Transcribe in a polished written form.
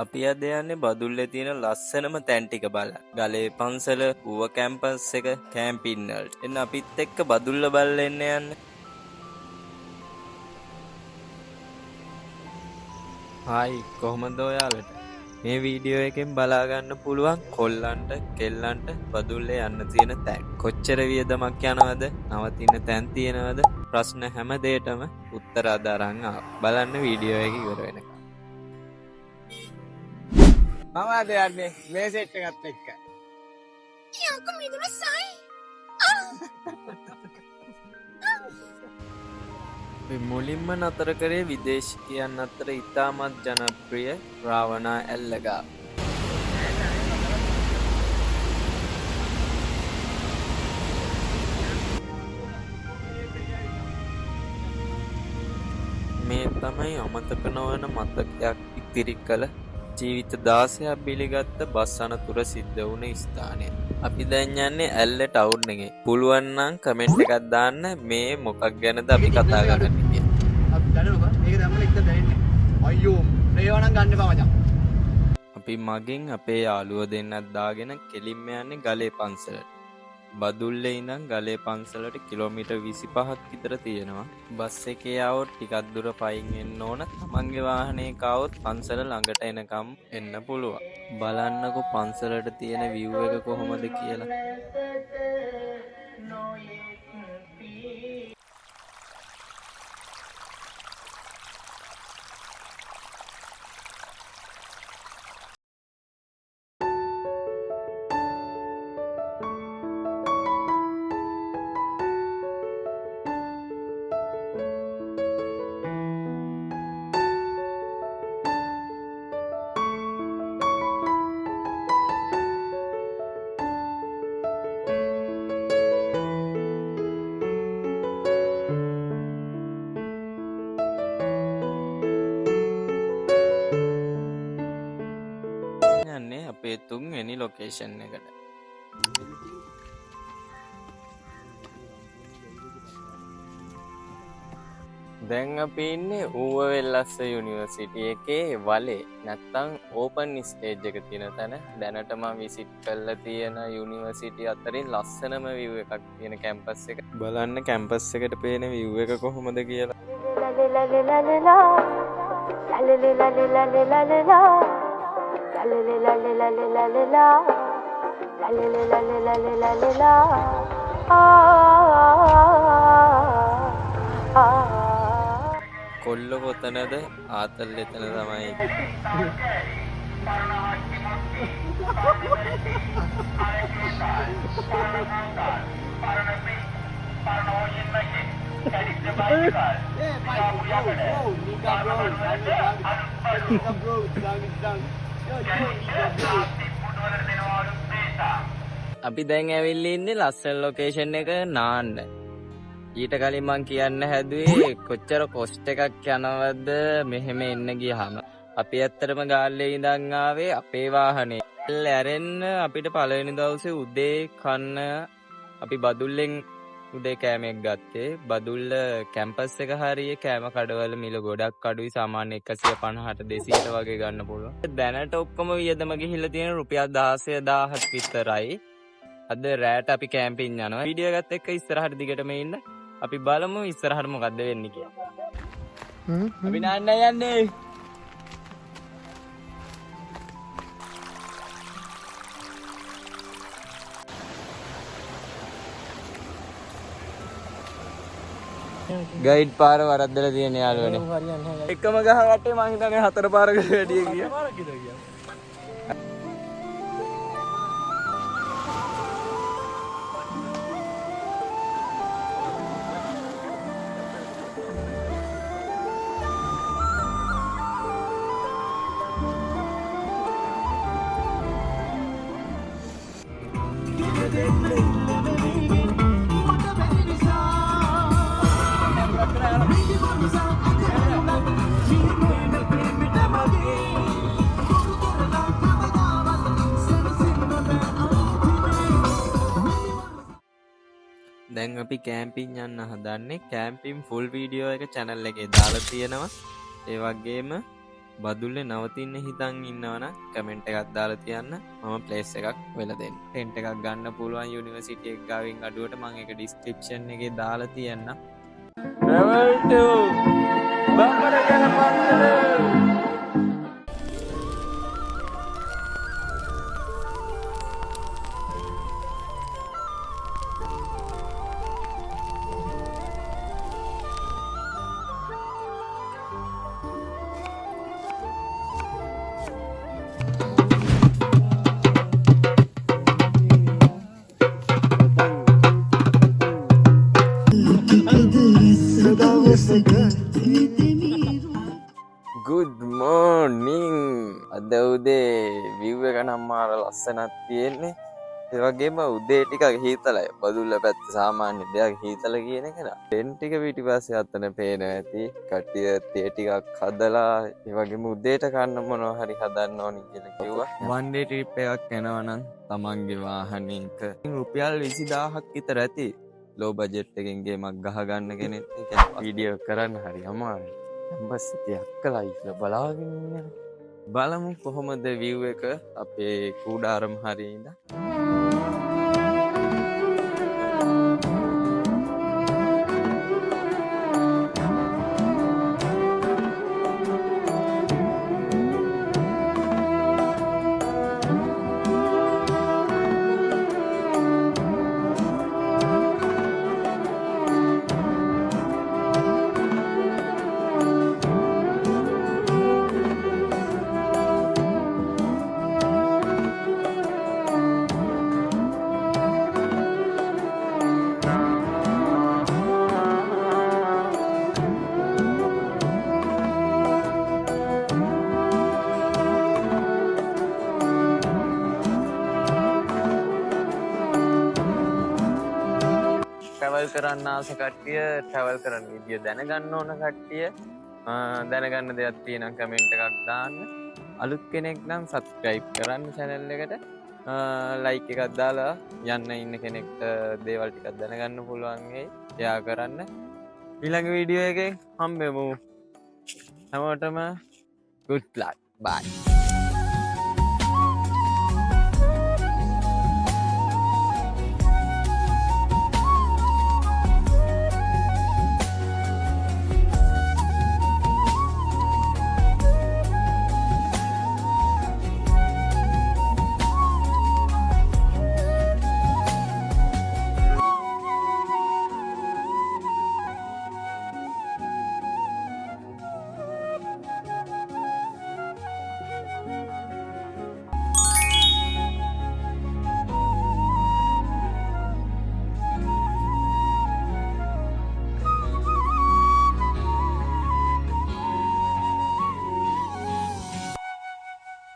අපි අද යන්නේ බදුල්ලේ තියෙන ලස්සනම තැන් ටික බලන්න. ගලේ පන්සල, ඌව කැම්පස් එක, කැම්පින් වලට. එන්න අපිත් එක්ක බදුල්ල බලන්න යන්න. හායි කොහමද ඔයාලට? මේ වීඩියෝ එකෙන් බලා ගන්න පුළුවන් කොල්ලන්ට, කෙල්ලන්ට බදුල්ලේ යන්න තියෙන තැන්. කොච්චර වියදමක් යනවද? නවතින තැන් තියෙනවද? ප්‍රශ්න හැම දෙයකටම උත්තර අදාරන් බලන්න වීඩියෝ එක ඉවර වෙනකම්. මම අද යන්නේ මේ සෙට් එකත් එක්ක. අපි මුලින්ම නතර කරේ විදේශිකයන් අතර ඉතාමත් ජනප්‍රිය රාවණා ඇල්ලගා. මේ තමයි අමතක නොවන මතකයක් ඉතිරි කළ ජීවිත 16ක් පිළිගත්ත බස් අනතුර සිද්ධ වුණ ස්ථානය. අපි දැන් යන්නේ ඇල්ල ටවුන් එකේ. පුළුවන් නම් කමෙන්ට් එකක් දාන්න මේ මොකක් ගැනද අපි කතා කරන්නේ කියලා. අපි දන්නවද මේක දැම්මම ඉතින් දැනෙන්නේ. අයියෝ රේවා නම් ගන්න එපා මචං. අපි මගෙන් අපේ යාළුවෝ දෙන්නත් දාගෙන කෙලින්ම යන්නේ ගලේ පන්සලට. බදුල්ලේ ඉඳන් ගලේ පන්සලට කිලෝමීටර් 25ක් විතර තියෙනවා. බස් එකේ આવොත් ටිකක් දුර පයින් එන්න ඕන. තමන්ගේ වාහනයක આવොත් පන්සල ළඟට එනකම් එන්න පුළුවන්. බලන්නකො පන්සලට තියෙන view එක කොහොමද කියලා. අපේ තුන්වෙනි ලොකේෂන් එකට. දැන් අපි ඉන්නේ ඌව වෙල්ලස්ස යුනිවර්සිටි එකේ වලේ. නැත්තම් ඕපන් ස්ටේජ් එක තියෙන තැන. දැනට මම විසිට් කරලා තියෙන යුනිවර්සිටි අතරින් ලස්සනම view එකක් තියෙන කැම්පස් එක. බලන්න කැම්පස් එකට පේන view එක කොහොමද කියලා. කොල්ල කොතනද ආතල් එතන තමයි. අපි දැන් ඇවිල්ලා ඉන්නේ ලස්සන ලොකේෂන් එක නාන්න. ඊට කලින් මං කියන්න හැදුවේ කොච්චර කොස්ට් එකක් යනවද මෙහෙම එන්න ගියාම. අපි ඇත්තටම ගාල්ලේ ඉඳන් ආවේ අපේ වාහනේ. ඇරෙන්න අපිට පළවෙනි දවසේ උදේ කන්න අපි බදුල්ලෙන් උදේ කෑමක් ගත්තේ. බදුල්ල කැම්පස් එක හරියේ කෑම කඩවල මිල ගොඩක් අඩුයි. සාමාන්‍ය 150ට 200ට වගේ ගන්න පුළුවන්. දැනට ඔක්කොම වියදම ගිහිල්ලා තියෙන රුපියල් 16000ක් විතරයි. අද රෑට අපි කැම්පින් යනවා. වීඩියෝ එකත් එක්ක ඉස්සරහට දිගටම ඉන්න. අපි බලමු ඉස්සරහට මොකද්ද වෙන්නේ කියලා. අපි නාන්න යන්නේ. ගයිඩ් පාර වරද්දලා තියෙන යාළුවනේ. එකම ගහ වටේ මං හිතන්නේ 4 පාරකට වැඩිය ගියා. දැන් අපි කැම්පින් යන්න හදන්නේ. කැම්පින් ෆුල් වීඩියෝ එක channel එකේ දාලා තියෙනවා. ඒ වගේම බදුල්ලේ නවතින්න හිතන් ඉන්නවනම් කමෙන්ට් එකක් දාලා තියන්න මම ප්ලේස් එකක් වෙලා දෙන්න. ටෙන්ට් එකක් ගන්න පුළුවන් යුනිවර්සිටි එක ගාවින් අඩුවට මම ඒක ඩිස්ක්‍රිප්ෂන් එකේ දාලා තියන්න. Travel to බම්බරගල පන්සල. Good morning. අද උදේ view එක නම් මාර ලස්සනක් තියෙන්නේ. ඒ වගේම උදේ ටිකක් හීතලයි. බදුල්ල පැත්ත සාමාන්‍ය දෙයක් හීතල කියන එක නා. ටෙන්ට් ටික පිටිපස්සේ අතන පේනවා ඇති. කට්ටිය තේ ටිකක් හදලා ඒ වගේම උදේට කන්න මොනවා හරි හදන්න ඕනි කියලා කිව්වා. one day trip එකක් යනවා නම් තමන්ගේ වාහනයක රුපියල් 20000ක් විතර ඇති. low budget එකෙන් ගේමක් ගහ ගන්න කෙනෙක් කියන්නේ වීඩියෝ කරන්න හරි අමාරුයි. බස් ඉතින් අක්කලා ඉන්න බලාගෙන ඉන්න. බලමු කොහොමද view එක අපේ කූඩාරම හරියේ ඉඳන්. ට්‍රැවල් කරන්න ආස කට්ටිය ට්‍රැවල් කරන්න විදිය දැනගන්න ඕන කට්ටිය දැනගන්න දෙයක් තියෙනම් කමෙන්ට් එකක් දාන්න. අලුත් කෙනෙක් නම් සබ්ස්ක්‍රයිබ් කරන්න channel එකට. ලයික් එකක් දාලා යන්න ඉන්න කෙනෙක්ට දේවල් ටිකක් දැනගන්න පුළුවන් වෙයි. ෂෙයා කරන්න. ඊළඟ වීඩියෝ එකෙන් හම්බෙමු. හැමෝටම good luck. Bye.